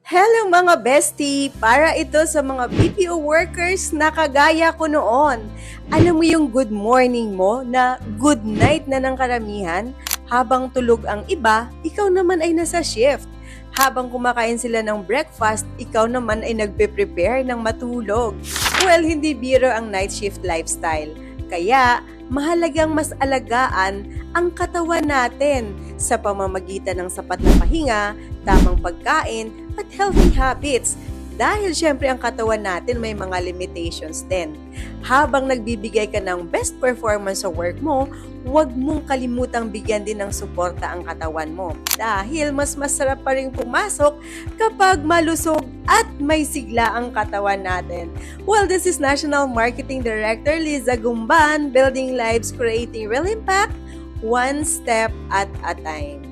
Hello mga bestie! Para ito sa mga BPO workers na kagaya ko noon. Alam mo yung good morning mo na good night na ng karamihan? Habang tulog ang iba, ikaw naman ay nasa shift. Habang kumakain sila ng breakfast, ikaw naman ay nagpe-prepare ng matulog. Well, hindi biro ang night shift lifestyle. Kaya, mahalagang mas alagaan ang katawan natin sa pamamagitan ng sapat na pahinga, tamang pagkain, at healthy habits. Dahil syempre ang katawan natin may mga limitations din. Habang nagbibigay ka ng best performance sa work mo, huwag mong kalimutang bigyan din ng suporta ang katawan mo. Dahil mas masarap pa rin pumasok kapag malusog at may sigla ang katawan natin. Well, this is National Marketing Director Liza Gumban, building lives, creating real impact, one step at a time.